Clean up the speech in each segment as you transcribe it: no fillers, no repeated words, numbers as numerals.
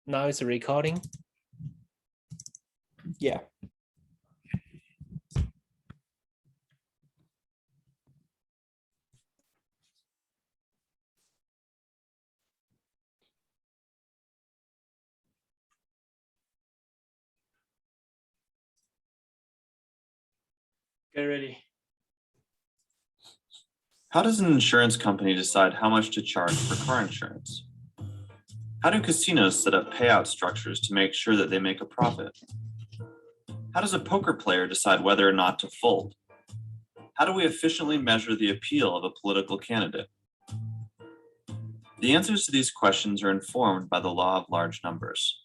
Now it's recording. Yeah. Get ready. How does an insurance company decide how much to charge for car insurance? How do casinos set up payout structures to make sure that they make a profit? How does a poker player decide whether or not to fold? How do we efficiently measure the appeal of a political candidate? The answers to these questions are informed by the law of large numbers.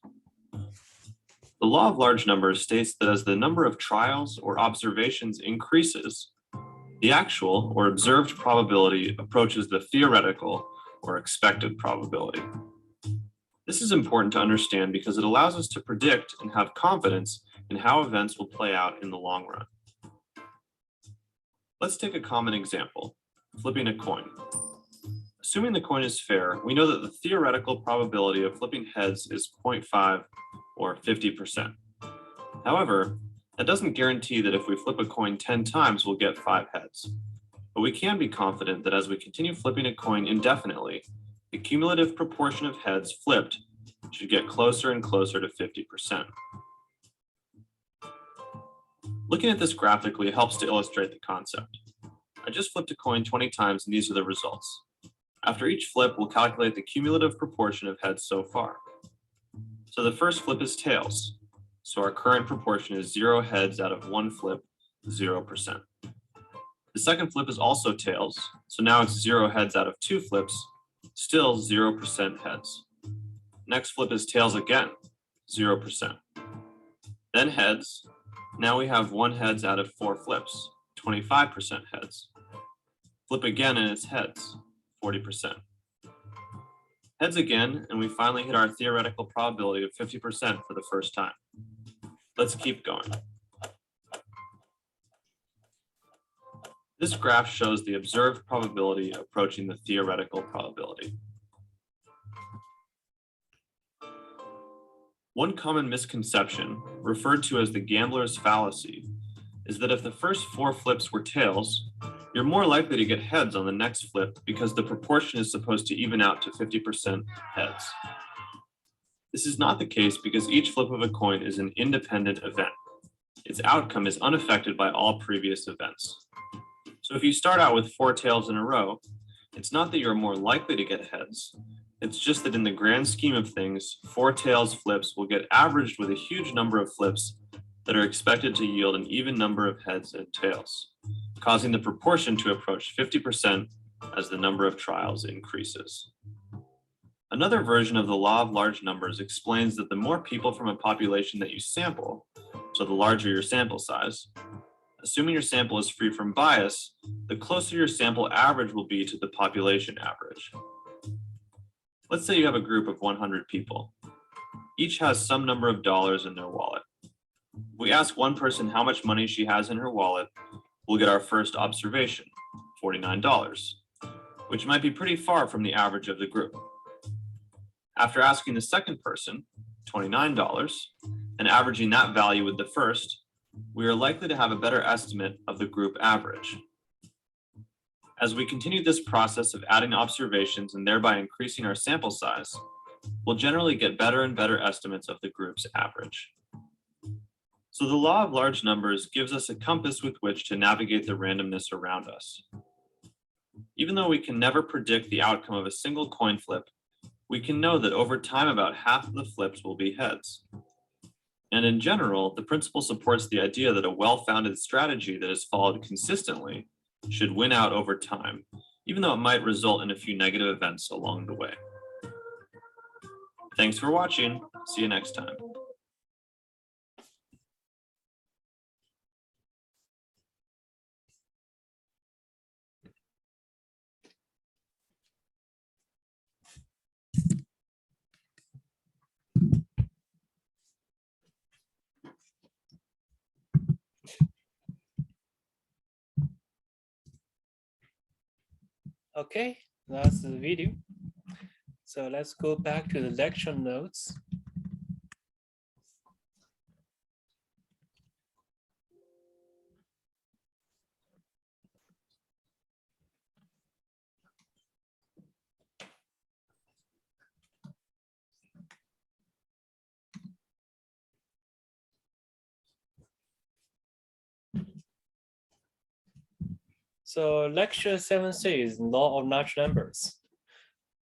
The law of large numbers states that as the number of trials or observations increases, the actual or observed probability approaches the theoretical or expected probability. This is important to understand because it allows us to predict and have confidence in how events will play out in the long run. Let's take a common example, flipping a coin. Assuming the coin is fair, we know that the theoretical probability of flipping heads is 0.5 or 50%. However, that doesn't guarantee that if we flip a coin 10 times, we'll get 5 heads. But we can be confident that as we continue flipping a coin indefinitely, the cumulative proportion of heads flipped should get closer and closer to 50%. Looking at this graphically helps to illustrate the concept. I just flipped a coin 20 times and these are the results. After each flip, we'll calculate the cumulative proportion of heads so far. So the first flip is tails. So our current proportion is 0 heads out of 1 flip, 0%. The second flip is also tails. So now it's 0 heads out of 2 flips, still 0% heads. Next flip is tails again, 0%. Then heads. Now we have 1 heads out of 4 flips, 25% heads. Flip again and it's heads, 40%. Heads again, and we finally hit our theoretical probability of 50% for the first time. Let's keep going. This graph shows the observed probability approaching the theoretical probability. One common misconception, referred to as the gambler's fallacy, is that if the first 4 flips were tails, you're more likely to get heads on the next flip because the proportion is supposed to even out to 50% heads. This is not the case because each flip of a coin is an independent event. Its outcome is unaffected by all previous events. So if you start out with 4 tails in a row, it's not that you're more likely to get heads. It's just that in the grand scheme of things, 4 tails flips will get averaged with a huge number of flips that are expected to yield an even number of heads and tails, causing the proportion to approach 50% as the number of trials increases. Another version of the law of large numbers explains that the more people from a population that you sample, so the larger your sample size, assuming your sample is free from bias, the closer your sample average will be to the population average. Let's say you have a group of 100 people. Each has some number of dollars in their wallet. We ask one person how much money she has in her wallet, we'll get our first observation, $49, which might be pretty far from the average of the group. After asking the second person, $29, and averaging that value with the first, we are likely to have a better estimate of the group average. As we continue this process of adding observations and thereby increasing our sample size, we'll generally get better and better estimates of the group's average. So the law of large numbers gives us a compass with which to navigate the randomness around us. Even though we can never predict the outcome of a single coin flip, we can know that over time about half of the flips will be heads. And in general, the principle supports the idea that a well-founded strategy that is followed consistently should win out over time, even though it might result in a few negative events along the way. Thanks for watching. See you next time. Okay, that's the video. So let's go back to the lecture notes. So lecture 7C is law of natural numbers.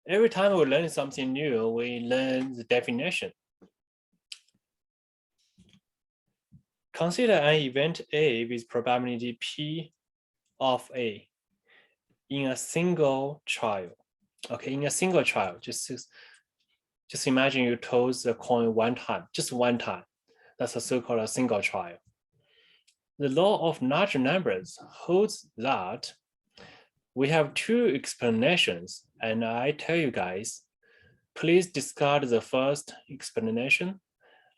Every time we learn something new, we learn the definition. Consider an event A with probability P of A in a single trial. Okay, in a single trial, just imagine you toss the coin one time, just one time. That's a so-called a single trial. The law of natural numbers holds that we have two explanations, and I tell you guys, please discard the first explanation.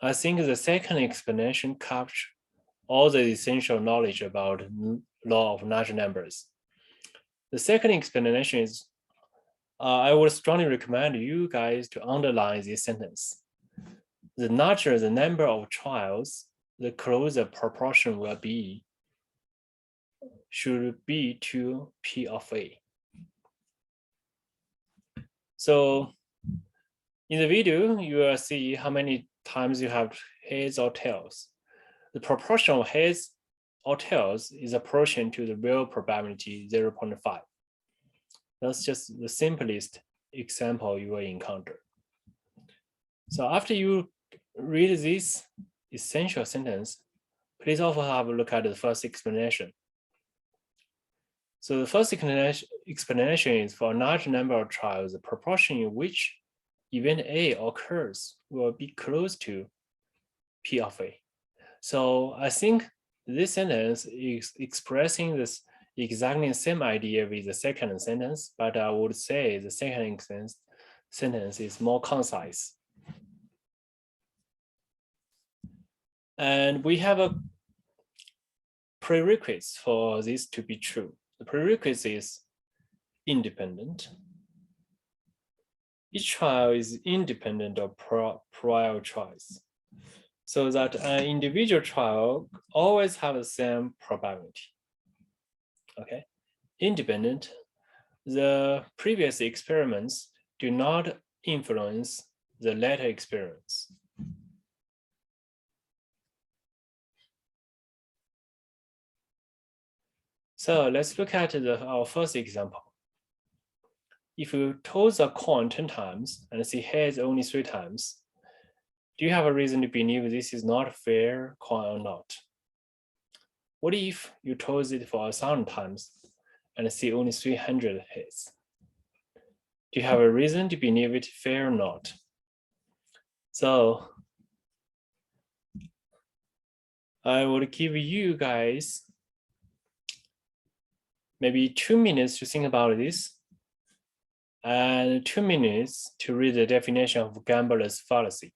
I think the second explanation captures all the essential knowledge about law of natural numbers. The second explanation is, I would strongly recommend you guys to underline this sentence. The larger the number of trials, the closer proportion will be, should be to P of A. So in the video, you will see how many times you have heads or tails. The proportion of heads or tails is approaching to the real probability 0.5. That's just the simplest example you will encounter. So after you read this essential sentence, please also have a look at the first explanation. So the first explanation is for a large number of trials, the proportion in which event A occurs will be close to P of A. So I think this sentence is expressing this exactly the same idea with the second sentence, but I would say the second sentence is more concise. And we have a prerequisite for this to be true. The prerequisite is independent. Each trial is independent of prior trials, so that an individual trial always have the same probability. Okay, independent. The previous experiments do not influence the later experiments. So let's look at our first example. If you toss a coin 10 times and see heads only 3 times, do you have a reason to believe this is not a fair coin or not? What if you toss it for 1,000 times and see only 300 heads? Do you have a reason to believe it fair or not? So I would give you guys maybe 2 minutes to think about this, and 2 minutes to read the definition of gambler's fallacy.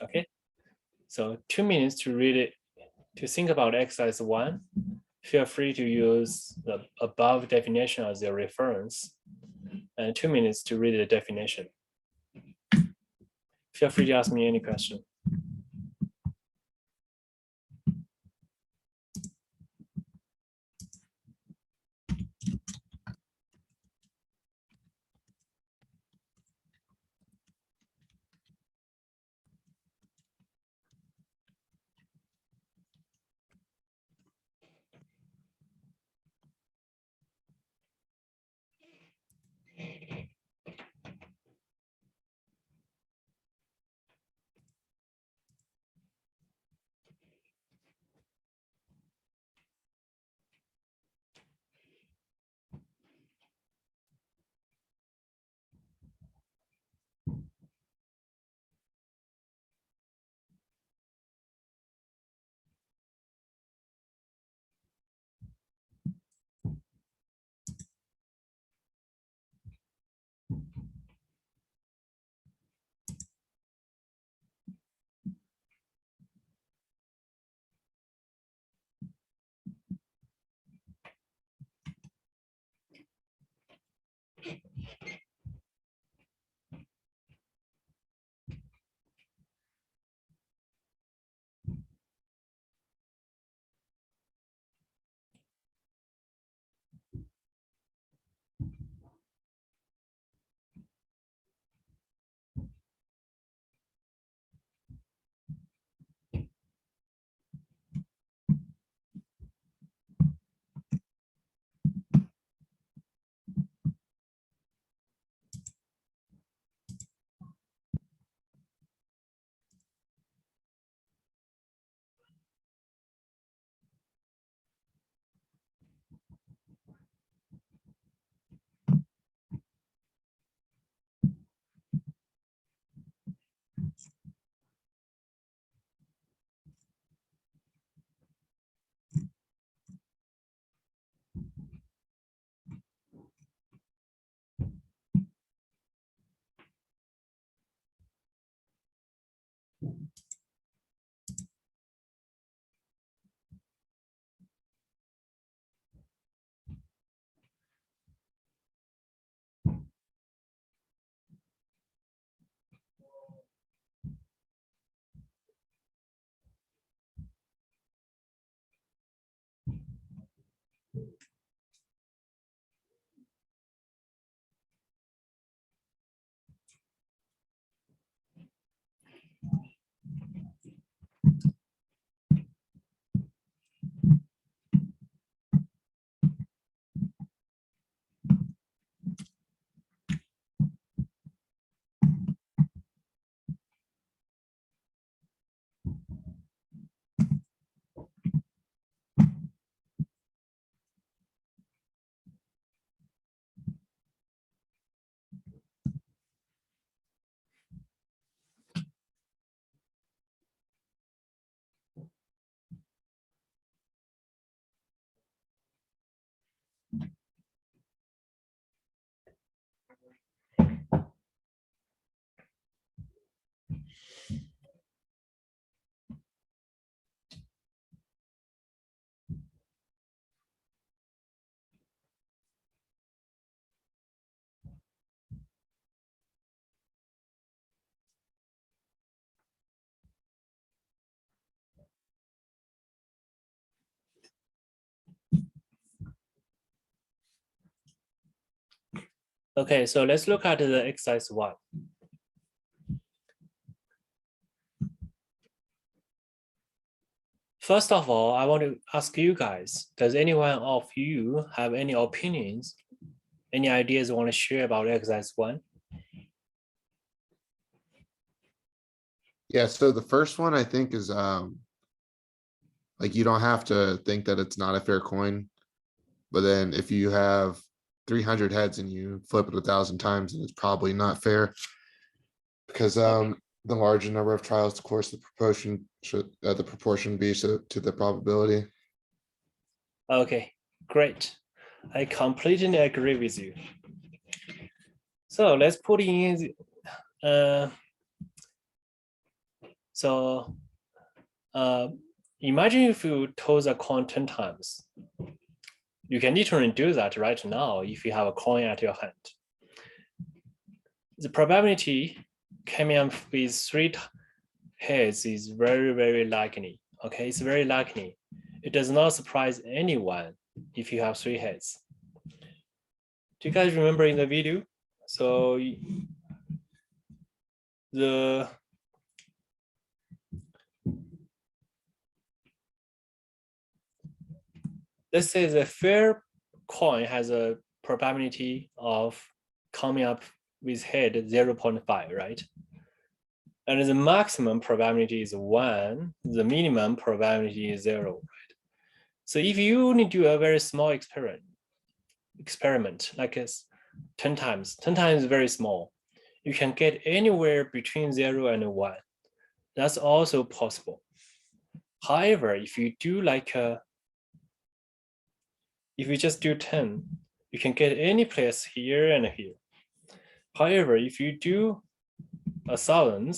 Okay, so 2 minutes to read it, to think about exercise 1. Feel free to use the above definition as your reference, and 2 minutes to read the definition. Feel free to ask me any question. Okay, so let's look at the exercise 1. First of all, I want to ask you guys, does anyone of you have any opinions, any ideas you want to share about exercise 1? Yeah, so the first one I think is like you don't have to think that it's not a fair coin. But then if you have 300 heads and you flip it 1,000 times, then it's probably not fair. Because the larger number of trials, of course, the proportion be to the probability. Okay, great. I completely agree with you. So let's put in, imagine if you toss a coin 10 times. You can literally do that right now if you have a coin at your hand. The probability coming up with 3 heads is very, very likely. Okay, it's very likely. It does not surprise anyone if you have 3 heads. Do you guys remember in the video? So let's say the fair coin has a probability of coming up with head 0.5, right? And the maximum probability is 1, the minimum probability is 0, right? So if you only do a very small experiment like 10 times, 10 times is very small, you can get anywhere between 0 and 1. That's also possible. However, if you do if you just do 10, you can get any place here and here. However, if you do 1,000,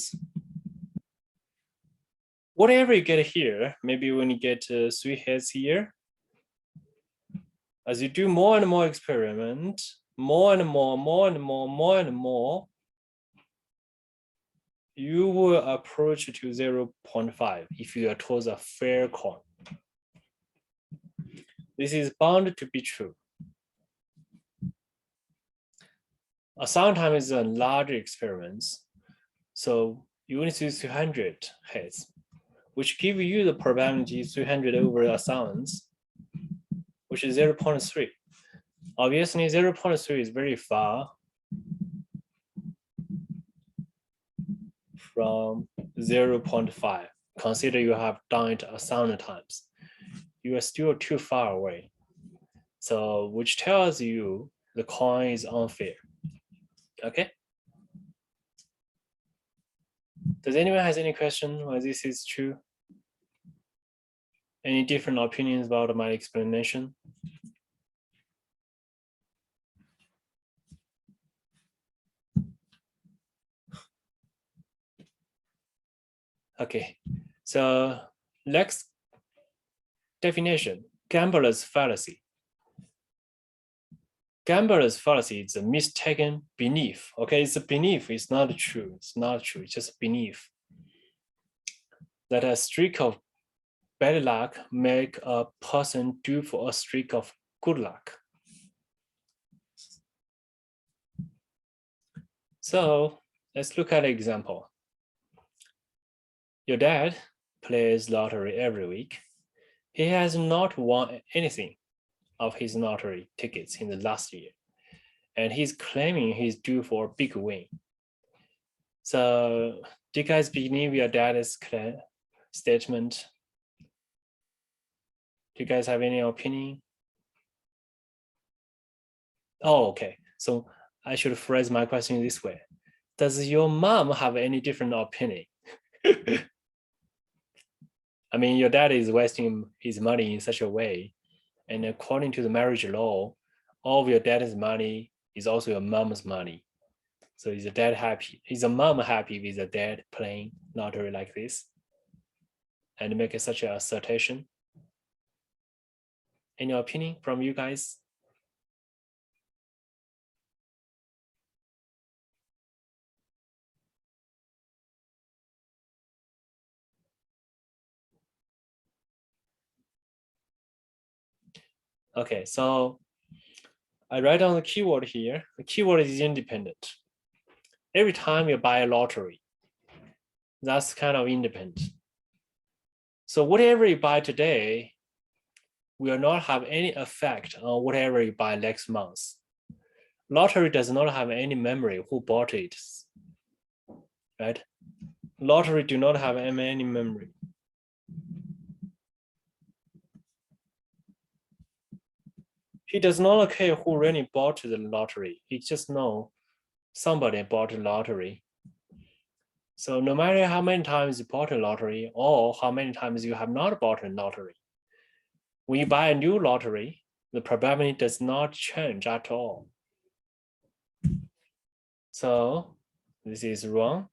whatever you get here, maybe when you get 3 heads here, as you do more and more experiment, more and more, you will approach to 0.5 if you are towards a fair coin. This is bound to be true. Sometimes it's a larger experiments. So you only see 300 heads, which give you the probability 300 over 1,000, which is 0.3. Obviously, 0.3 is very far from 0.5. Consider you have done it 1,000 times. You are still too far away. So which tells you the coin is unfair. Okay. Does anyone has any question why this is true? Any different opinions about my explanation? Okay, so next definition, gambler's fallacy. Gambler's fallacy is a mistaken belief. Okay, it's a belief, it's not true. It's not true, it's just a belief that a streak of bad luck make a person due for a streak of good luck. So let's look at an example. Your dad plays lottery every week. He has not won anything of his lottery tickets in the last year, and he's claiming he's due for a big win. So do you guys believe your dad's statement? Do you guys have any opinion? Oh, okay. So I should phrase my question this way. Does your mom have any different opinion? I mean, your dad is wasting his money in such a way, and according to the marriage law, all of your dad's money is also your mom's money. So is the dad happy? Is the mom happy with the dad playing lottery like this and make such an assertion? Any opinion from you guys? Okay, so I write down the keyword here. The keyword is independent. Every time you buy a lottery, that's kind of independent. So whatever you buy today will not have any effect on whatever you buy next month. Lottery does not have any memory who bought it, right? Lottery do not have any memory. He does not care who really bought the lottery. He just know somebody bought the lottery. So no matter how many times you bought a lottery or how many times you have not bought a lottery, when you buy a new lottery, the probability does not change at all. So this is wrong.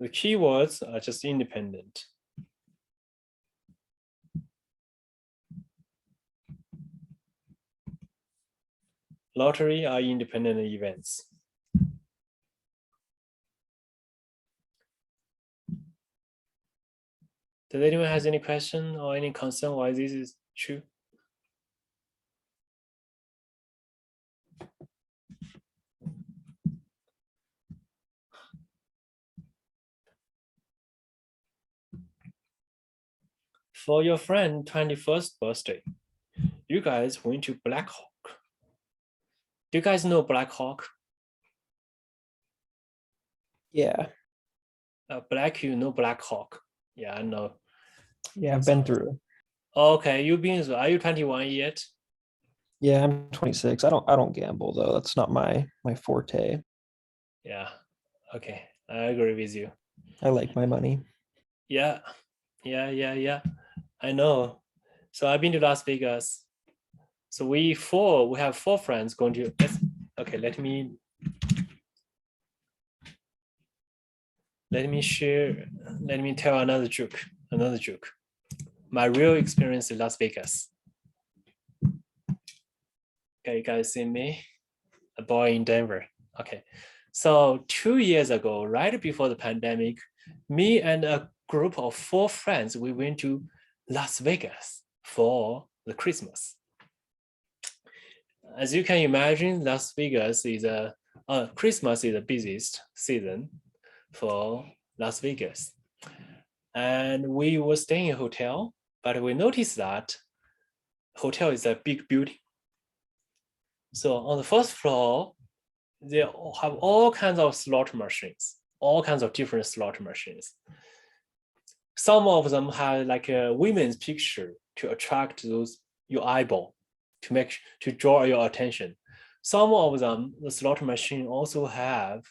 The keywords are just independent. Lottery are independent events. Does anyone has any question or any concern why this is true? For your friend 21st birthday, you guys went to Black Hawk. Do you guys know Black Hawk? Yeah. Black, you know Black Hawk. Yeah, I know. Yeah, I've been through. Okay, you been, are you 21 yet? Yeah, I'm 26. I don't gamble though. That's not my forte. Yeah, okay, I agree with you. I like my money. Yeah, I know. So I've been to Las Vegas. So we have 4 friends going to, okay, let me tell another joke. My real experience in Las Vegas. Okay, you guys see me? A boy in Denver. Okay. So 2 years ago, right before the pandemic, me and a group of 4 friends, we went to Las Vegas for the Christmas. As you can imagine, Las Vegas is Christmas is the busiest season for Las Vegas. And we were staying in a hotel, but we noticed that hotel is a big building. So on the first floor, they have all kinds of slot machines, all kinds of different slot machines. Some of them have like a women's picture to attract your eyeball, to draw your attention. Some of them, the slot machine also have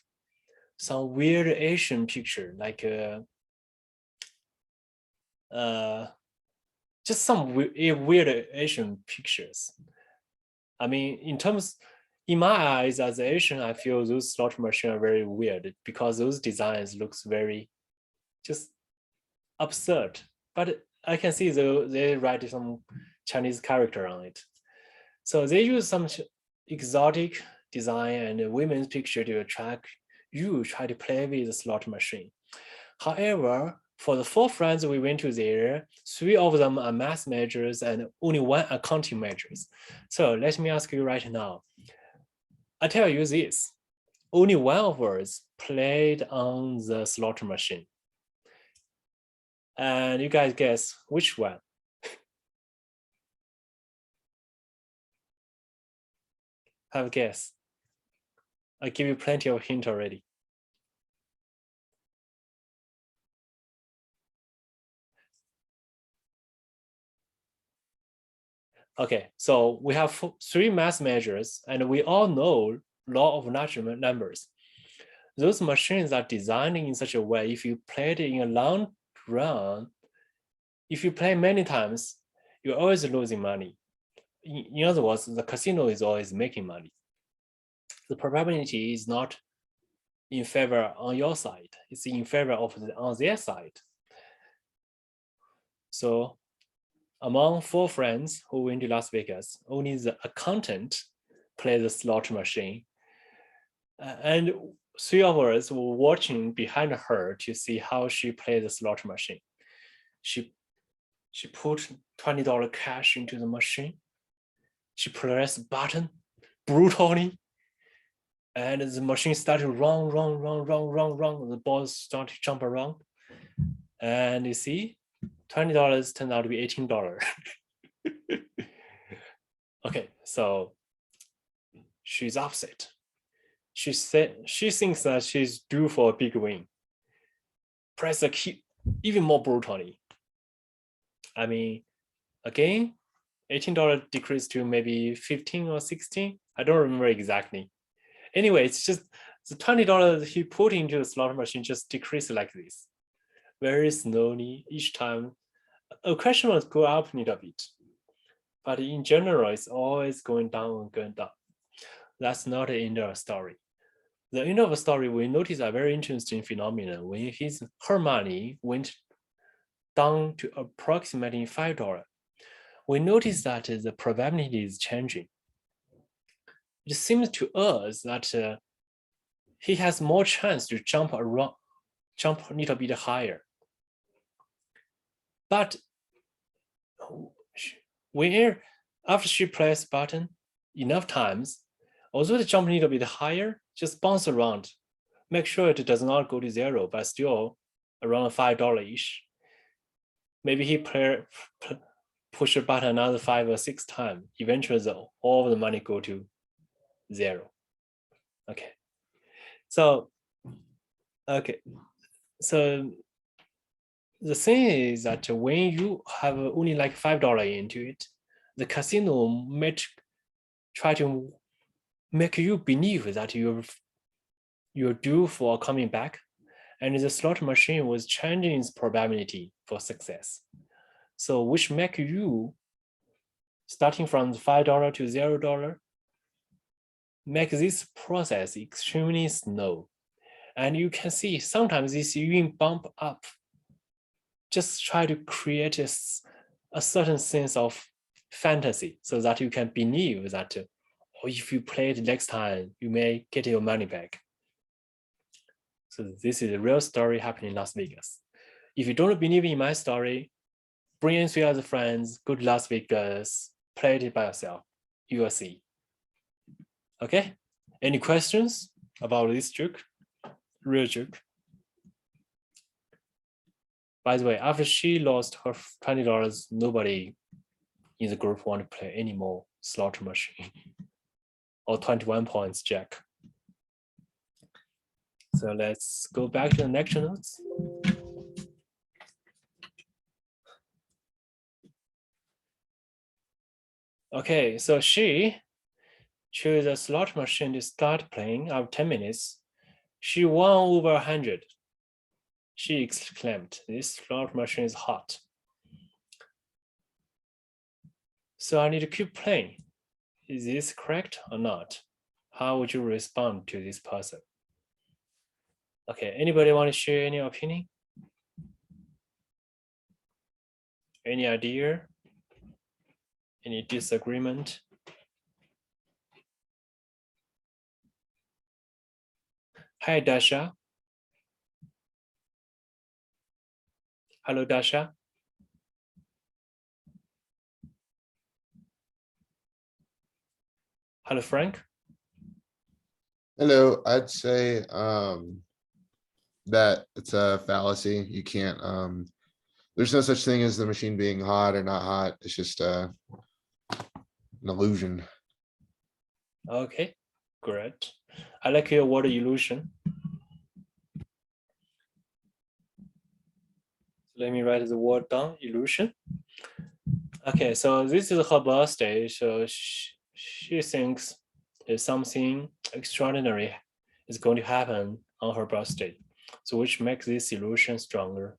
some weird Asian picture, like just some weird Asian pictures. I mean, in my eyes as an Asian, I feel those slot machines are very weird because those designs looks very just absurd. But I can see they write some Chinese character on it. So they use some exotic design and a women's picture to attract you try to play with the slot machine. However, for the 4 friends we went to there, 3 of them are math majors and only 1 accounting majors. So let me ask you right now. I tell you this, only 1 of us played on the slot machine. And you guys guess which one? Have a guess. I give you plenty of hint already. Okay, so we have 3 math measures, and we all know law of natural numbers. Those machines are designed in such a way, if you play it in a long run, if you play many times, you're always losing money. In other words, the casino is always making money. The probability is not in favor on your side, it's in favor of on their side. So among 4 friends who went to Las Vegas, only the accountant played the slot machine. And 3 of us were watching behind her to see how she played the slot machine. She She put $20 cash into the machine. She pressed the button brutally. And the machine started to run. The balls start to jump around. And you see, $20 turned out to be $18. Okay, so she's upset. She thinks that she's due for a big win. Press the key even more brutally. I mean, again, $18 decreased to maybe 15 or 16. I don't remember exactly. Anyway, it's just the $20 he put into the slot machine just decreased like this, very slowly each time. A question will go up a little bit, but in general, it's always going down and going down. That's not the end of the story. The end of the story, we notice a very interesting phenomenon when her money went down to approximately $5. We notice that the probability is changing. It seems to us that he has more chance to jump a little bit higher. But after she pressed button enough times, although it jump a little bit higher, just bounce around. Make sure it does not go to zero, but still around $5-ish. Maybe he push the button another 5 or 6 times. Eventually, all of the money go to zero. Okay. So the thing is that when you have only like $5 into it, the casino might try to make you believe that you're due for coming back, and the slot machine was changing its probability for success. So which make you, starting from $5 to $0, make this process extremely slow. And you can see sometimes this even bump up, just try to create a certain sense of fantasy so that you can believe that if you play it next time, you may get your money back. So this is a real story happening in Las Vegas. If you don't believe in my story, bring in 3 other friends, go to Las Vegas, play it by yourself. You will see. Okay? Any questions about this joke? Real joke. By the way, after she lost her $20, nobody in the group want to play any more slot machine or 21 points jack. So let's go back to the lecture notes. Okay, so she chose a slot machine to start playing after 10 minutes. She won over 100. She exclaimed, "This slot machine is hot. So I need to keep playing. Is this correct or not? How would you respond to this person?" Okay, anybody want to share any opinion? Any idea? Any disagreement? Hi, Dasha. Hello, Dasha. Hello, Frank. Hello, I'd say that it's a fallacy. You can't there's no such thing as the machine being hot or not hot. It's just an illusion. Okay, great. I like your word illusion. Let me write the word down, illusion. Okay, so this is her birthday. So she thinks something extraordinary is going to happen on her birthday. So which makes this illusion stronger.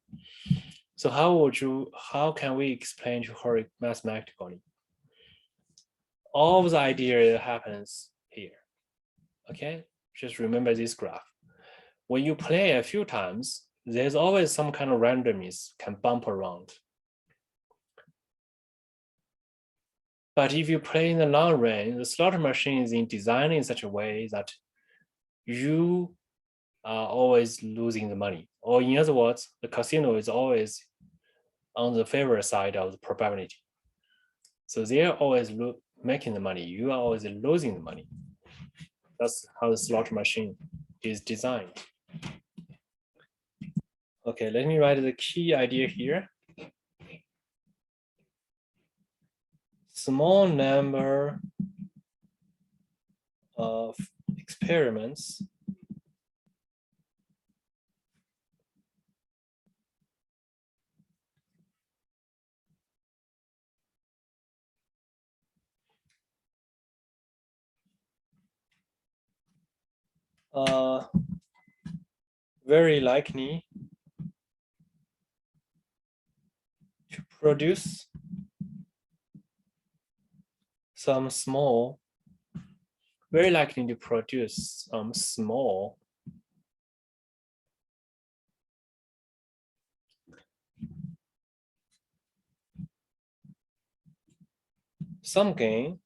So how can we explain to her mathematically? All of the idea happens here. Okay, just remember this graph. When you play a few times, there's always some kind of randomness can bump around. But if you play in the long run, the slot machine is designed in such a way that you are always losing the money. Or in other words, the casino is always on the favor side of the probability. So they're always making the money. You are always losing the money. That's how the slot machine is designed. Okay, let me write the key idea here. Small number of experiments very likely to produce some small, very likely to produce some small some gain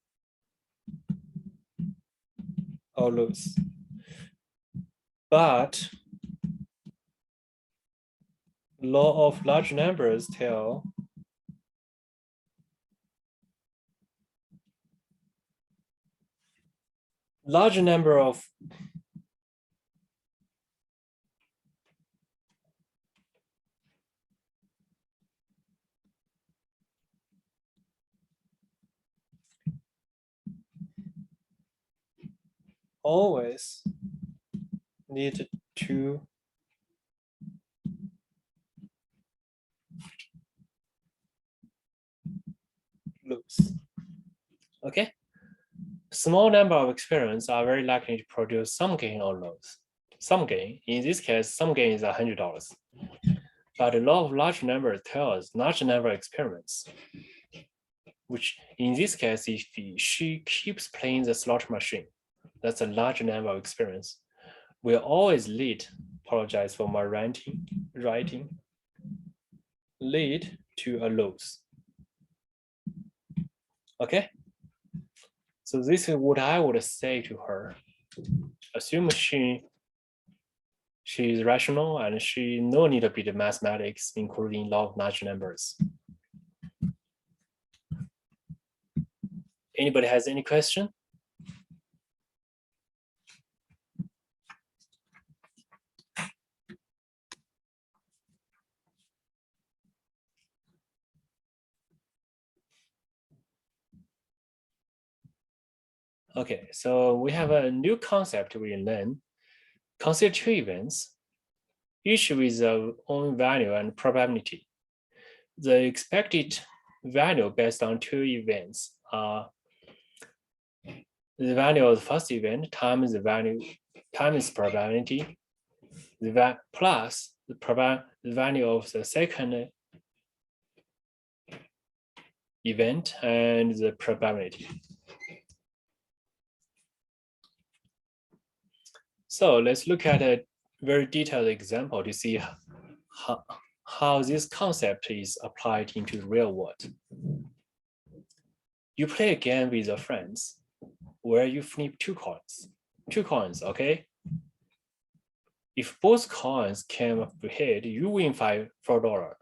or loss. But law of large numbers tell large number of always need to lose. Okay. Small number of experiments are very likely to produce some gain or loss. Some gain, in this case, some gain is $100. But the law of large numbers tells large number of experiments, which in this case, if she keeps playing the slot machine, that's a large number of experiments, will always lead, apologize for my writing, lead to a loss. Okay. So this is what I would say to her. Assume she is rational and she no need to be the mathematics, including law of large numbers. Anybody has any question? Okay, so we have a new concept we learn. Consider two events, each with their own value and probability. The expected value based on two events are the value of the first event times the value times probability, plus the value of the second event and the probability. So let's look at a very detailed example to see how this concept is applied into the real world. You play a game with your friends where you flip two coins, okay? If both coins came up head, you win $4.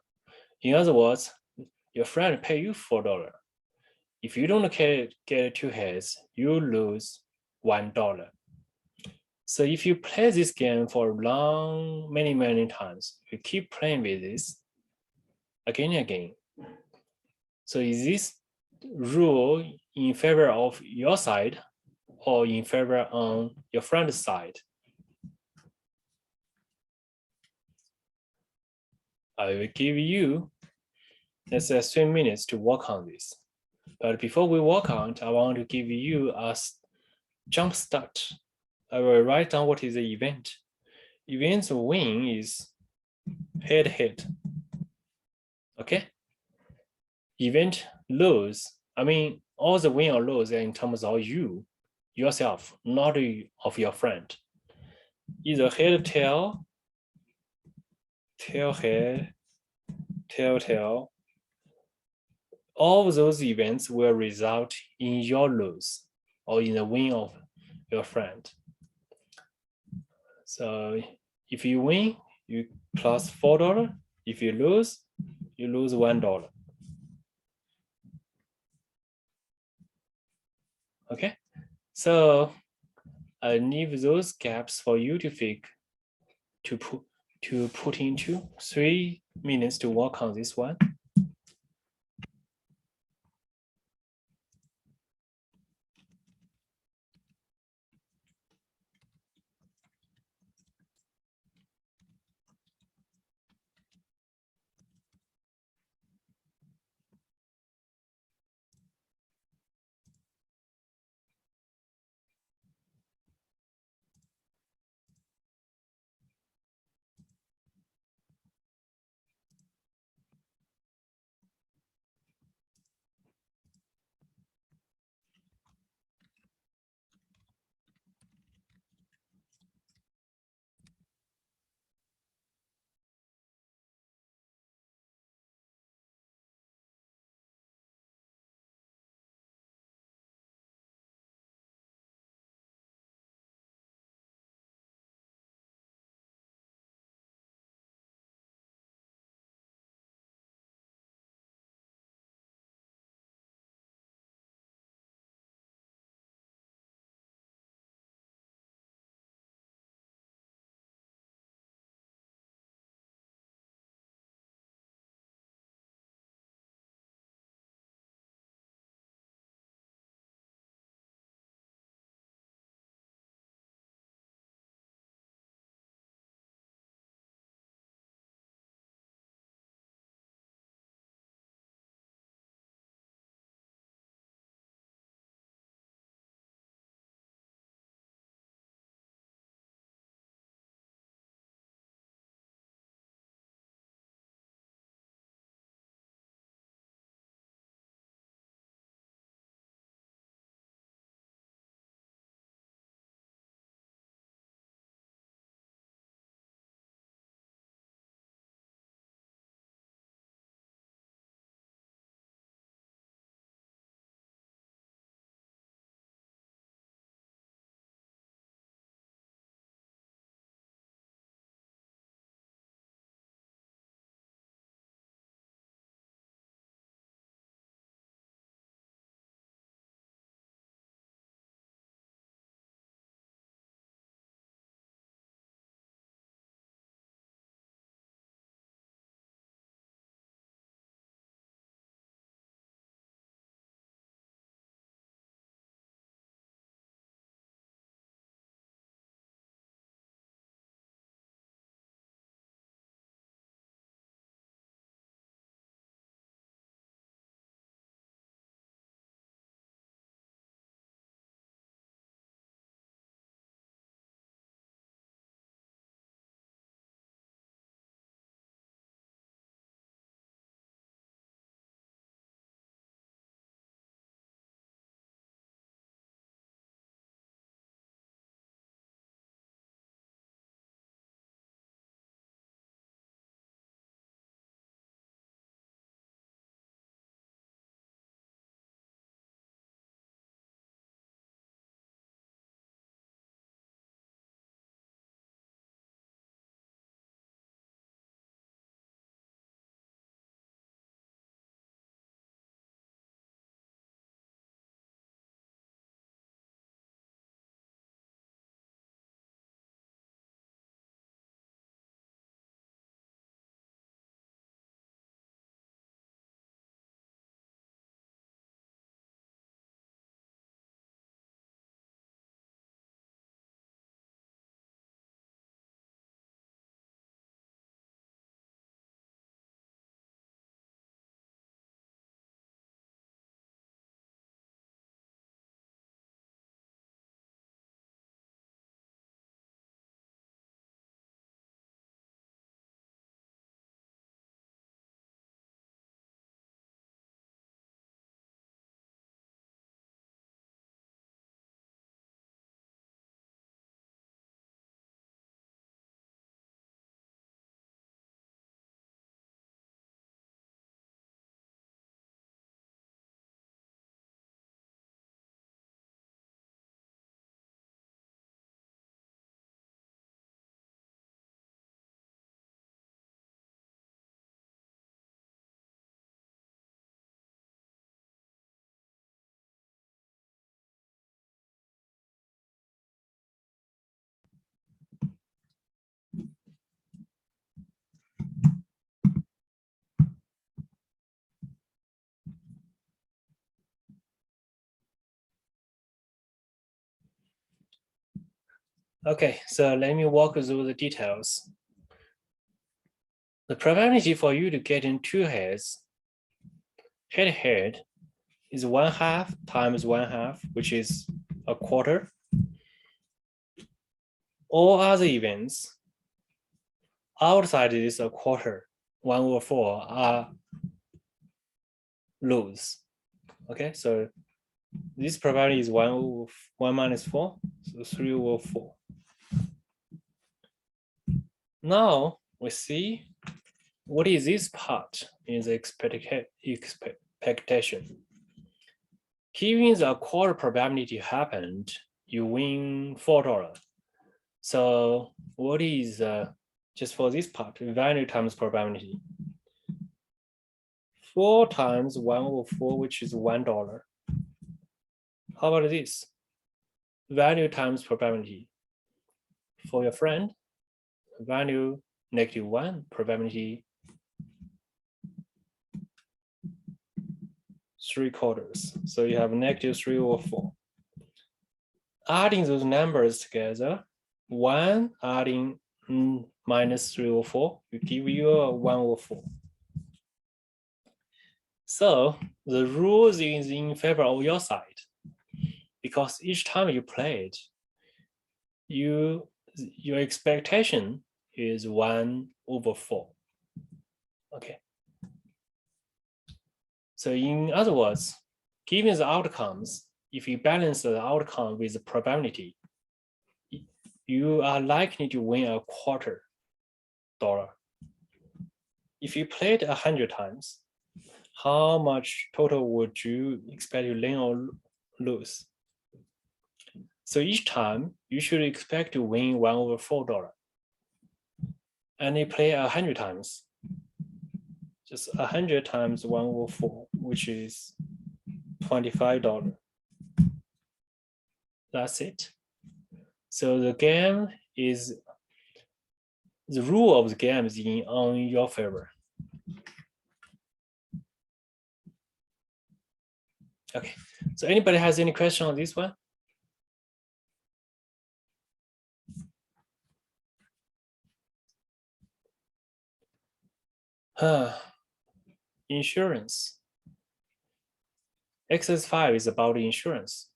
In other words, your friend pay you $4. If you don't get two heads, you lose $1. So if you play this game for long, many times, you keep playing with this again and again. So is this rule in favor of your side or in favor on your friend's side? I will give you, let's say 3 minutes to work on this. But before we work on it, I want to give you a jump start. I will write down what is the event. Event's win is head-head. Okay? Event lose, I mean, all the win or lose are in terms of yourself, not of your friend. Either head, tail, tail, head, tail, tail. All those events will result in your lose or in the win of your friend. So if you win, you plus $4. If you lose, you lose $1. Okay, so I leave those gaps for you to put into 3 minutes to work on this one. Okay, so let me walk through the details. The probability for you to get in two heads, head-to-head, is 1/2 times 1/2, which is a quarter. All other events outside this a quarter, 1/4 are lose. Okay, so this probability is 1 minus 4, so 3/4. Now we see what is this part in the expectation. Given the quarter probability happened, you win $4. So what is just for this part, value times probability? 4 times 1/4, which is $1. How about this? Value times probability. For your friend, value -1, probability 3/4. So you have -3/4. Adding those numbers together, 1 adding -3/4, will give you a 1/4. So the rules is in favor of your side, because each time you play it, your expectation is 1/4. Okay. So in other words, given the outcomes, if you balance the outcome with the probability, you are likely to win $0.25. If you played 100 times, how much total would you expect to win or lose? So each time you should expect to win $1/4. And you play 100 times, just 100 times 1/4, which is $25. That's it. So the game is, the rule of the game is on your favor. Okay, so anybody has any question on this one? Insurance. Exercise 5 is about insurance.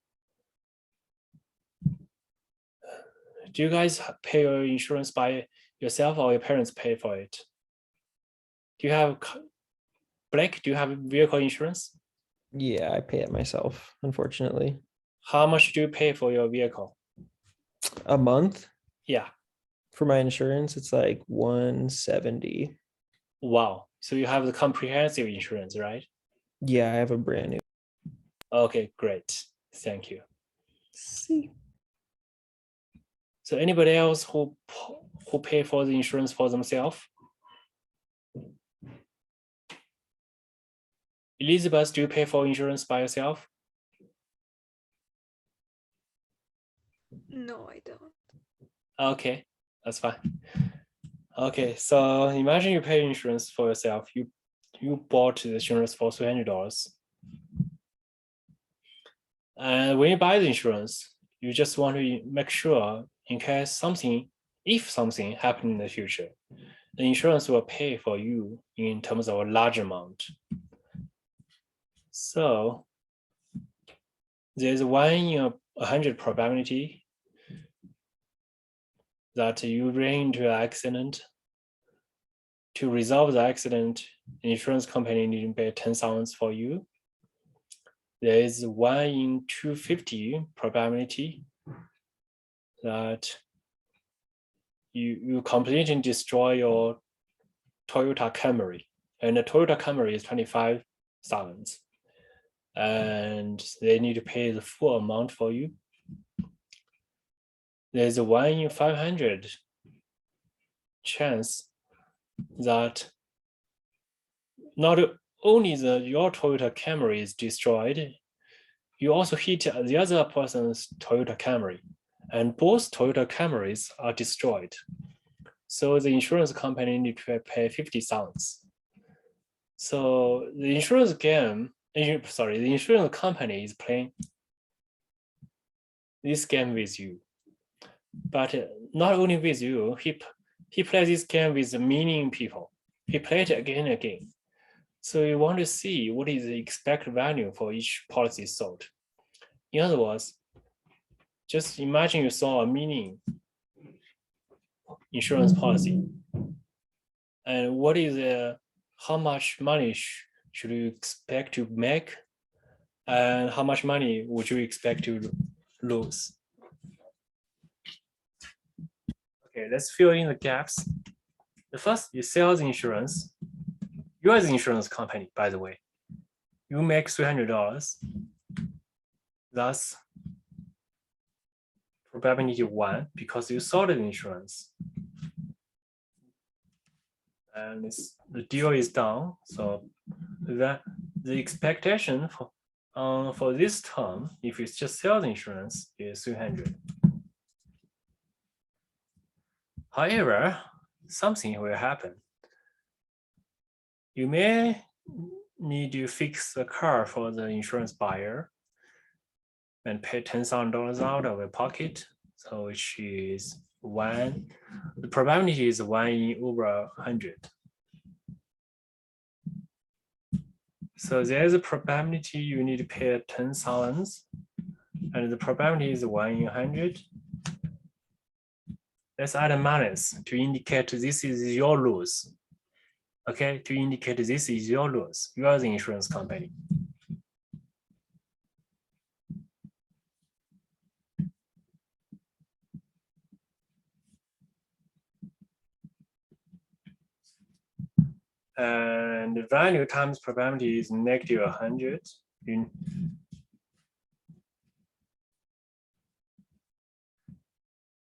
Do you guys pay your insurance by yourself or your parents pay for it? Do you have, Blake, do you have vehicle insurance? Yeah, I pay it myself, unfortunately. How much do you pay for your vehicle? A month Yeah, for my insurance, it's like 170. wow. So you have the comprehensive insurance, right? Yeah, I have a brand new. Okay, great, thank you. See. So anybody else who pay for the insurance for themselves? Elizabeth, do you pay for insurance by yourself? No, I don't. Okay, that's fine. Okay, so imagine you pay insurance for yourself. You bought the insurance for $300. And when you buy the insurance, you just want to make sure in case something, if something happened in the future, the insurance will pay for you in terms of a large amount. So there's 1 in 100 probability that you ran into an accident. To resolve the accident, the insurance company need to pay $10,000 for you. There is 1 in 250 probability that you completely destroy your Toyota Camry, and the Toyota Camry is $25,000, and they need to pay the full amount for you. There's a 1 in 500 chance that not only your Toyota Camry is destroyed, you also hit the other person's Toyota Camry, and both Toyota Camrys are destroyed. So the insurance company need to pay $50,000. So the insurance the insurance company is playing this game with you. But not only with you, he plays this game with meaning people. He played it again and again. So you want to see what is the expected value for each policy sold. In other words, just imagine you saw a meaning insurance policy. And what is how much money should you expect to make? And how much money would you expect to lose? Okay, let's fill in the gaps. The first is sales insurance. You as an insurance company, by the way, you make $300. Thus, probability 1 because you sold the insurance. And the deal is done. So that the expectation for this term, if it's just sales insurance, is 300. However, something will happen. You may need to fix the car for the insurance buyer and pay $10,000 out of your pocket. So which is 1. The probability is 1 in over 100. So there's a probability you need to pay 10,000, and the probability is 1 in 100. Let's add a minus to indicate this is your loss. Okay, to indicate this is your loss. You are the insurance company. And the value times probability is negative 100.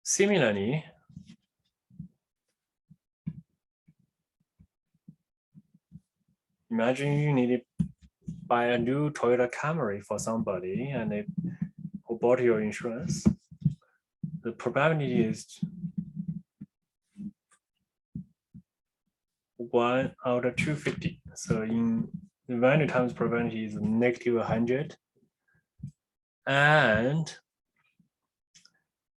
Similarly, imagine you need to buy a new Toyota Camry for somebody and they who bought your insurance. The probability is 1 out of 250. So in the value times probability is negative 100. And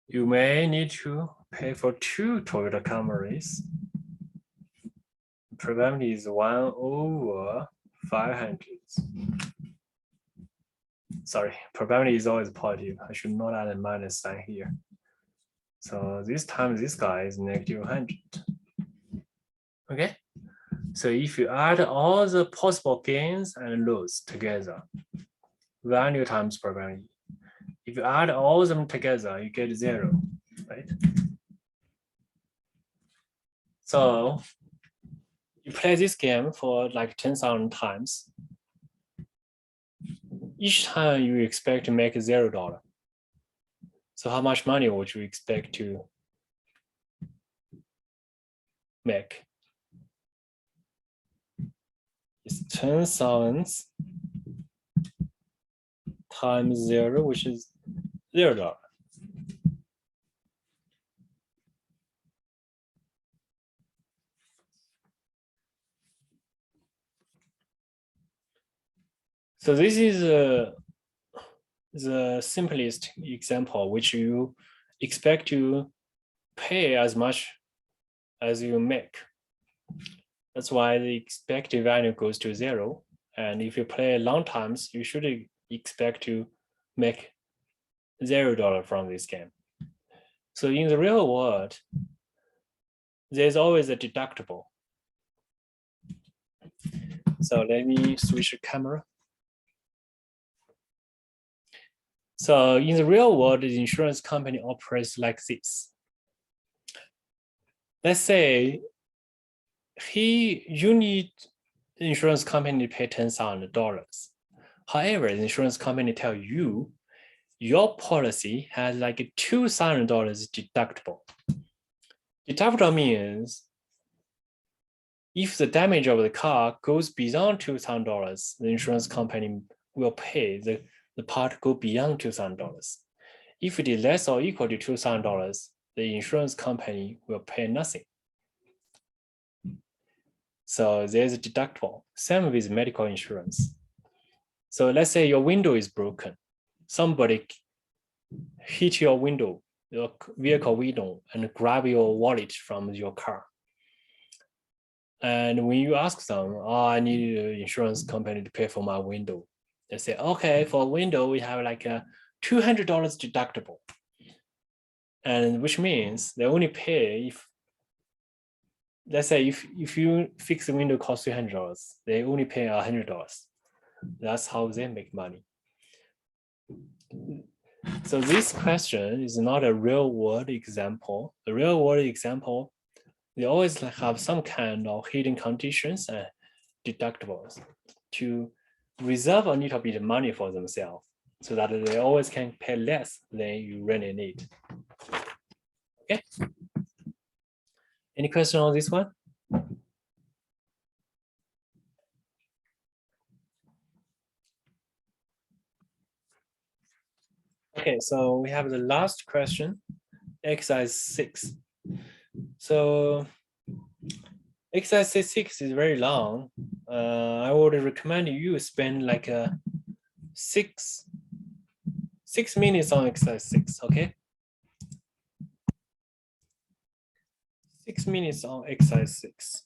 you may need to pay for 2 Toyota Camrys. The probability is 1 over 500. Sorry, probability is always positive. I should not add a minus sign here. So this time this guy is negative 100. Okay. So if you add all the possible gains and losses together, value times probability. If you add all of them together, you get 0, right? So you play this game for like 10,000 times. Each time you expect to make $0. So how much money would you expect to make? It's 10,000 times 0, which is $0. So this is the simplest example, which you expect to pay as much as you make. That's why the expected value goes to 0. And if you play long times, you should expect to make $0 from this game. So in the real world, there's always a deductible. So let me switch the camera. So in the real world, the insurance company operates like this. Let's say you need the insurance company to pay $10,000. However, the insurance company tell you your policy has like $2,000 deductible. Deductible means if the damage of the car goes beyond $2,000, the insurance company will pay the part go beyond $2,000. If it is less or equal to $2,000, the insurance company will pay nothing. So there's a deductible. Same with medical insurance. So let's say your window is broken. Somebody hit your window your vehicle window and grab your wallet from your car. And when you ask them, oh, I need an insurance company to pay for my window, they say, okay, for window, we have like a $200 deductible. And which means they only pay if, let's say if you fix the window costs $300, they only pay $100. That's how they make money. So this question is not a real world example. The real world example, they always have some kind of hidden conditions and deductibles to reserve a little bit of money for themselves so that they always can pay less than you really need. Okay. Any question on this one? Okay, so we have the last question, exercise 6. So exercise 6 is very long. I would recommend you spend like 6 minutes on exercise 6, okay? 6 minutes on exercise 6.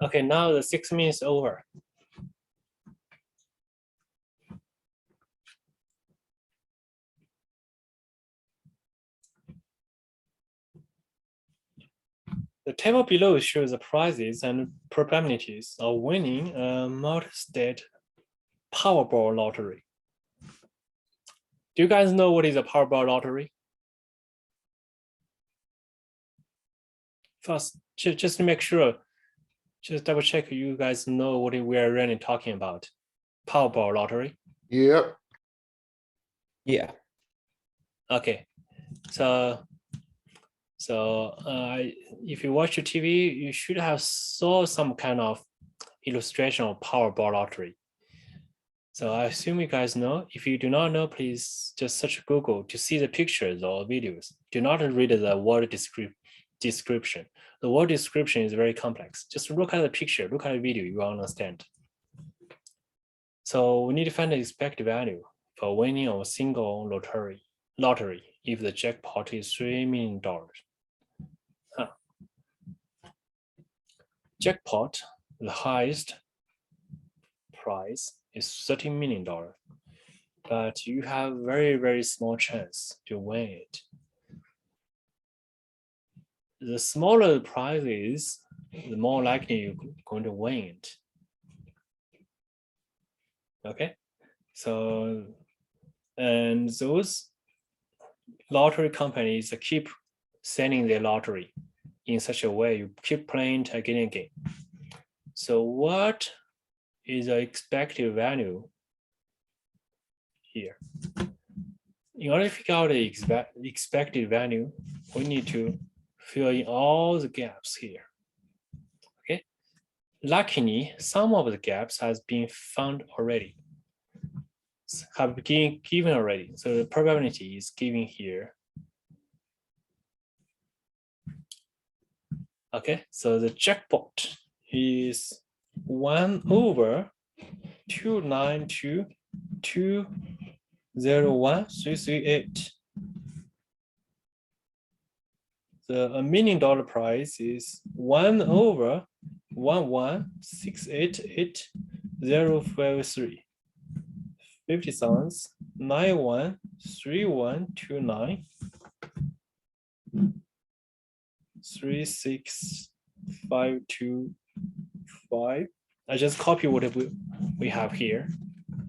Okay, now the 6 minutes over. The table below shows the prizes and probabilities of winning a multi-state Powerball lottery. Do you guys know what is a Powerball lottery? First, just to make sure, just double check you guys know what we are really talking about. Powerball lottery. Yep. Yeah. Okay, so if you watch the TV, you should have saw some kind of illustration of Powerball lottery. So I assume you guys know. If you do not know, please just search Google to see the pictures or videos. Do not read the word description. The word description is very complex. Just look at the picture, look at the video, you will understand. So we need to find the expected value for winning a single lottery if the jackpot is $3 million. Jackpot, the highest price is $30 million, but you have very, very small chance to win it. The smaller the prize is, the more likely you're going to win it. Okay, so, and those lottery companies keep selling their lottery in such a way you keep playing again and again. So what is the expected value here? In order to figure out the expected value, we need to fill in all the gaps here. Okay. Luckily, some of the gaps has been found already, have been given already. So the probability is given here. Okay, so the jackpot is 1/292201338. The $1 million prize is 1/11688,053. 50 cents 913129 36525. I just copy what we have here.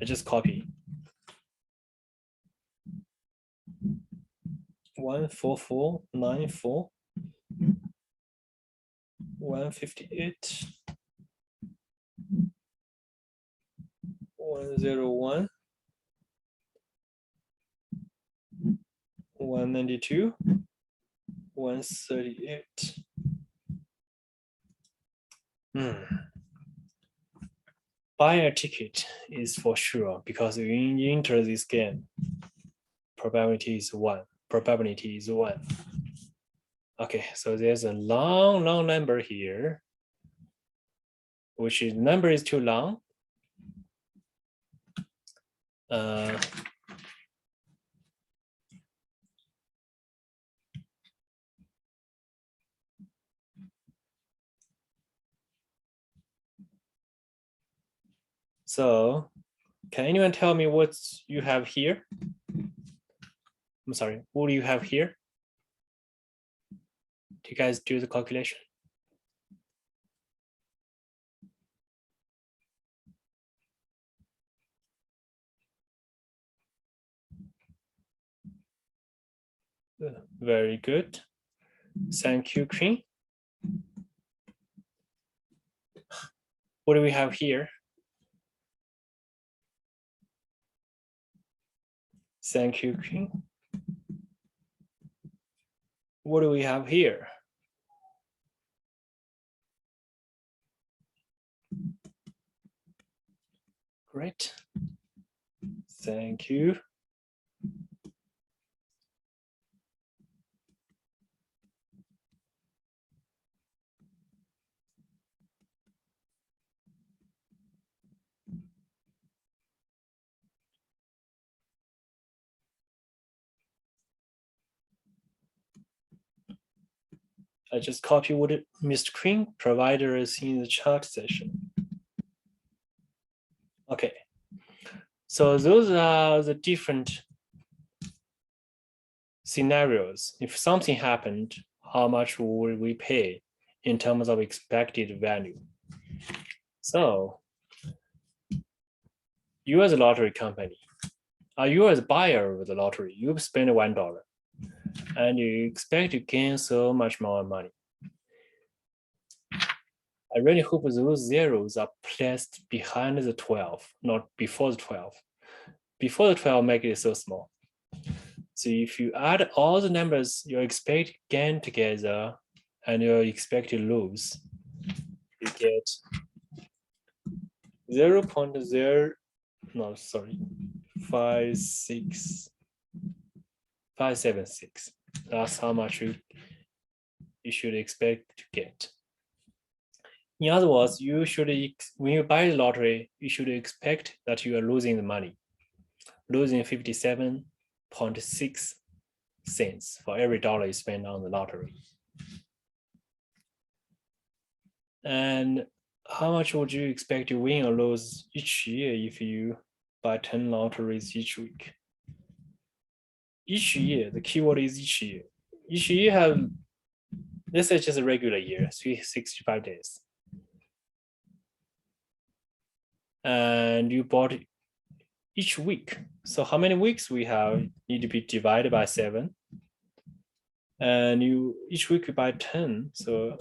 I just copy 14494 158 101 192 138. Buy a ticket is for sure because when you enter this game, probability is 1. Probability is 1. Okay, so there's a long number here, which is number is too long. So can anyone tell me what you have here? I'm sorry, what do you have here? Do you guys do the calculation? Very good. Thank you, Queen. What do we have here? Thank you, Queen. What do we have here? Great. Thank you. I just copy what Mr. Queen provided us in the chat session. Okay, so those are the different scenarios. If something happened, how much would we pay in terms of expected value? So you as a lottery company, you as a buyer of the lottery, you've spent $1 and you expect to gain so much more money. I really hope those zeros are placed behind the 12, not before the 12. Before the 12, make it so small. So if you add all the numbers you expect to gain together and you expect to lose, you get 576. That's how much you should expect to get. In other words, you should, when you buy the lottery, you should expect that you are losing the money, losing 57.6 cents for every dollar you spend on the lottery. And how much would you expect to win or lose each year if you buy 10 lotteries each week? Each year, the keyword is each year. Each year have, this is just a regular year, 365 days. And you bought each week. So how many weeks we have need to be divided by 7. And you each week you buy 10. So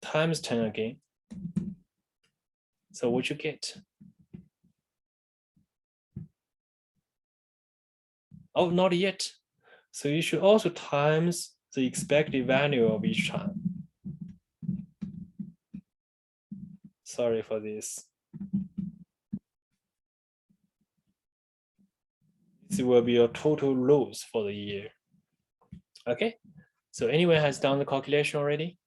times 10 again. So what you get? Oh, not yet. So you should also times the expected value of each time. Sorry for this. This will be a total loss for the year. Okay, so anyone has done the calculation already?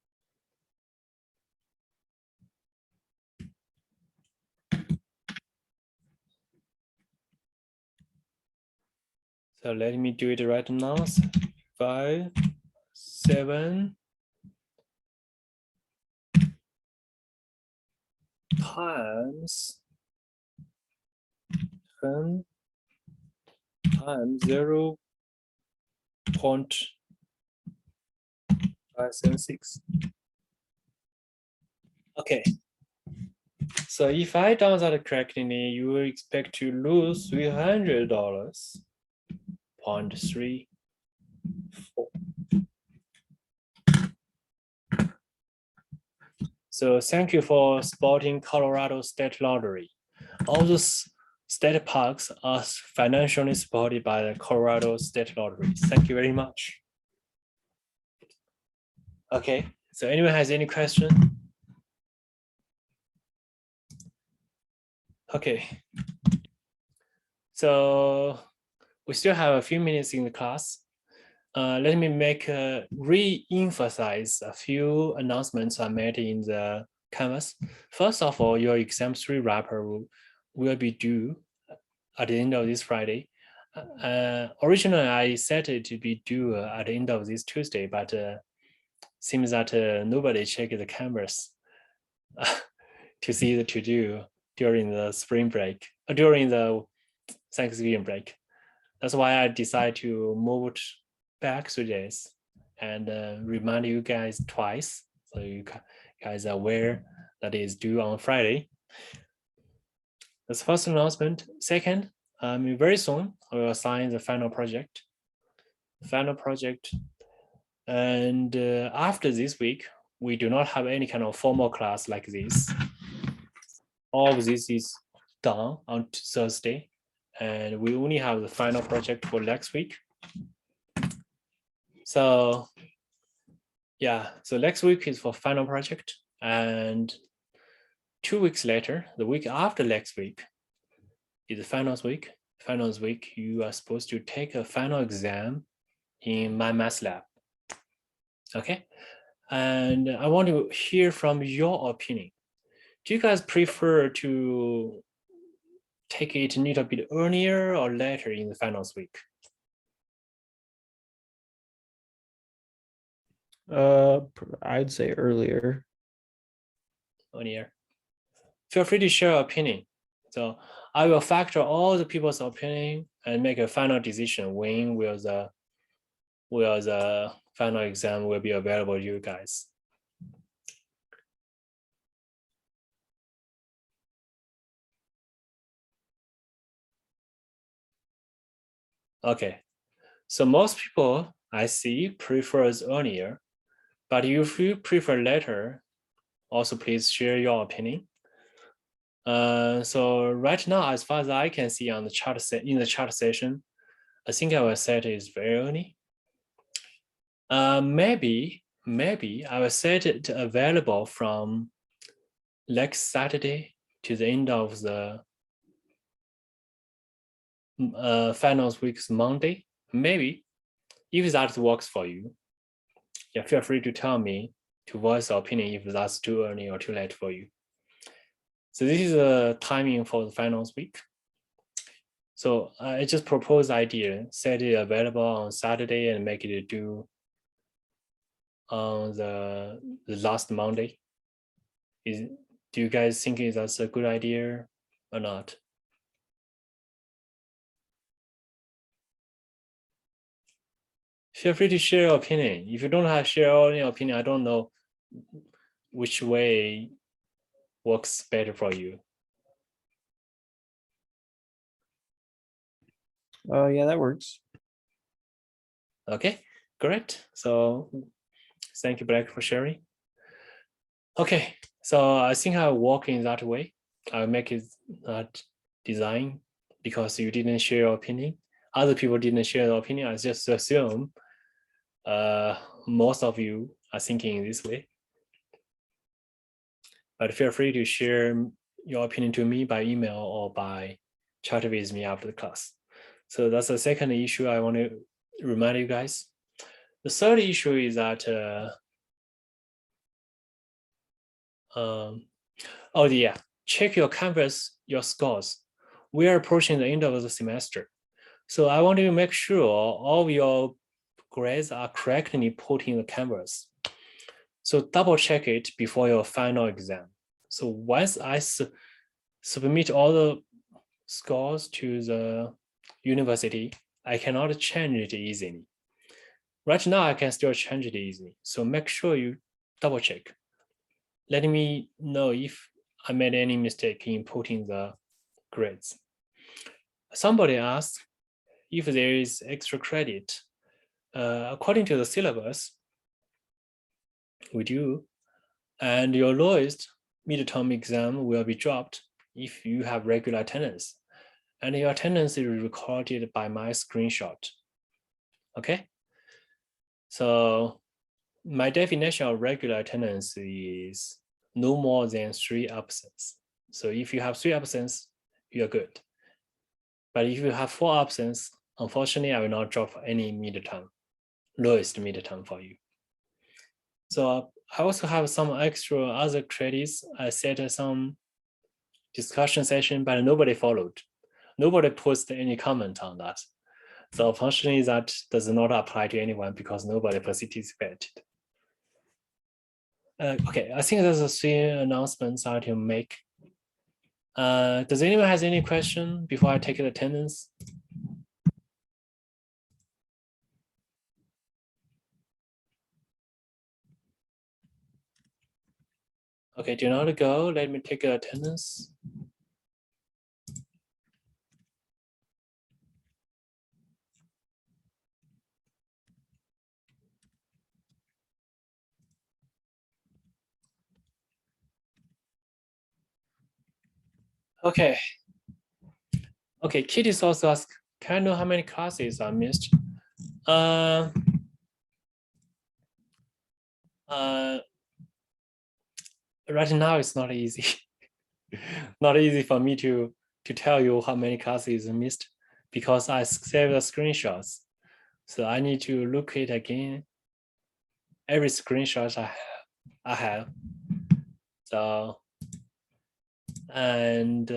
So let me do it right now. 5, 7 times 10 times 0.576. Okay. So if I done that correctly, you will expect to lose $300.34. So thank you for supporting Colorado State Lottery. All those state parks are financially supported by the Colorado State Lottery. Thank you very much. Okay, so anyone has any question? Okay, so we still have a few minutes in the class. Let me re-emphasize a few announcements I made in the Canvas. First of all, your exam 3 wrapper will be due at the end of this Friday. Originally, I set it to be due at the end of this Tuesday, but seems that nobody checked the Canvas to see the to-do during the spring break, during the Thanksgiving break. That's why I decided to move it back 3 days and remind you guys twice, so you guys are aware that it is due on Friday. That's the first announcement. Second, very soon I will assign the final project. And after this week, we do not have any kind of formal class like this. All of this is done on Thursday, and we only have the final project for next week. So yeah, so next week is for final project, and 2 weeks later, the week after next week, is the finals week. Finals week, you are supposed to take a final exam in MyMathLab. Okay, and I want to hear from your opinion. Do you guys prefer to take it a little bit earlier or later in the finals week? I'd say earlier. Earlier. Feel free to share your opinion. So I will factor all the people's opinion and make a final decision when will the final exam will be available to you guys. Okay, so most people I see prefers earlier, but if you prefer later, also please share your opinion. So right now, as far as I can see on the chart in the chart session, I think our set is very early. Maybe I will set it available from next Saturday to the end of the finals week's Monday. Maybe if that works for you, yeah, feel free to tell me to voice your opinion if that's too early or too late for you. So this is the timing for the finals week. So I just propose idea, set it available on Saturday and make it due on the last Monday. Do you guys think that's a good idea or not? Feel free to share your opinion. If you don't have share your opinion, I don't know which way works better for you. Yeah, that works. Okay, great. So thank you, Black, for sharing. Okay, so I think I'll walk in that way. I'll make it that design because you didn't share your opinion. Other people didn't share their opinion. I just assume most of you are thinking this way. But feel free to share your opinion to me by email or by chat with me after the class. So that's the second issue I want to remind you guys. The third issue is that, oh yeah, check your Canvas, your scores. We are approaching the end of the semester. So I want to make sure all of your grades are correctly put in the Canvas. So double check it before your final exam. So once I submit all the scores to the university, I cannot change it easily. Right now, I can still change it easily. So make sure you double check. Let me know if I made any mistake in putting the grades. Somebody asked if there is extra credit. According to the syllabus, we do, and your lowest midterm exam will be dropped if you have regular attendance, and your attendance is recorded by my screenshot. Okay, so my definition of regular attendance is no more than 3 absences. So if you have 3 absences, you're good. But if you have 4 absences, unfortunately, I will not drop any midterm, lowest midterm for you. So I also have some extra other credits. I set some discussion session, but nobody followed. Nobody posted any comment on that. So unfortunately, that does not apply to anyone because nobody participated. Okay, I think there's a 3 announcements I to make. Does anyone has any question before I take the attendance? Okay, do not go. Let me take attendance. Okay. Okay, Kitty's also asked, can I know how many classes I missed? Right now it's not easy. Not easy for me to tell you how many classes I missed because I saved the screenshots. So I need to look it again. Every screenshot I have. So, and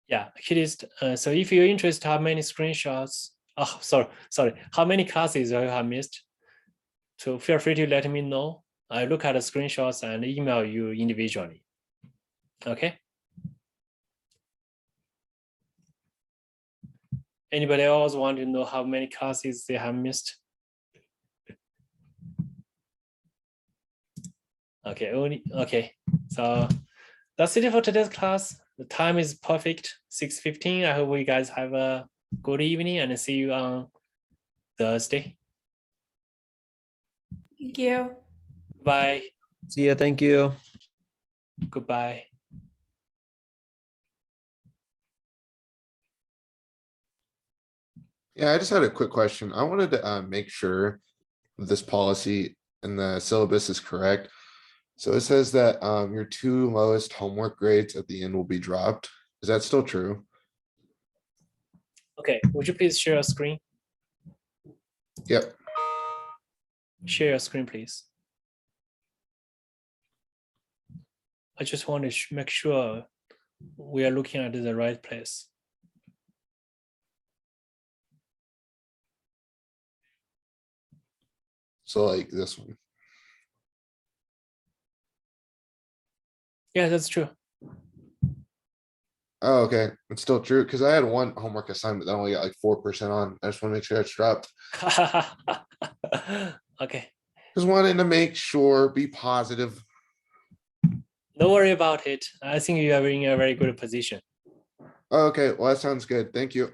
Yeah, it is. So if you're interested, how many screenshots? Oh, sorry. How many classes you have missed? So feel free to let me know. I look at the screenshots and email you individually. Okay. Anybody else want to know how many classes they have missed? Okay, okay. So that's it for today's class. The time is perfect, 6:15. I hope you guys have a good evening and see you on Thursday. Thank you. Bye. See ya. Thank you. Goodbye. Yeah, I just had a quick question. I wanted to make sure this policy in the syllabus is correct. So it says that your two lowest homework grades at the end will be dropped. Is that still true? Okay, would you please share your screen? Yep. Share your screen, please. I just want to make sure we are looking at the right place. So like this one. Yeah, that's true. Oh, okay. It's still true because I had one homework assignment that I only got like 4% on. I just want to make sure it's dropped. Okay, Just wanted to make sure, be positive. don't worry about it. I think you are in a very good position. Okay, well, that sounds good. Thank you.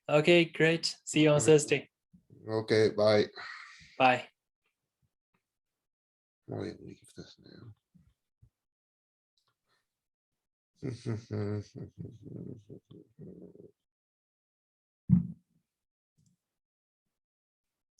Okay, great. See you on Okay. Thursday. Okay, bye. Bye. Wait, leave this now.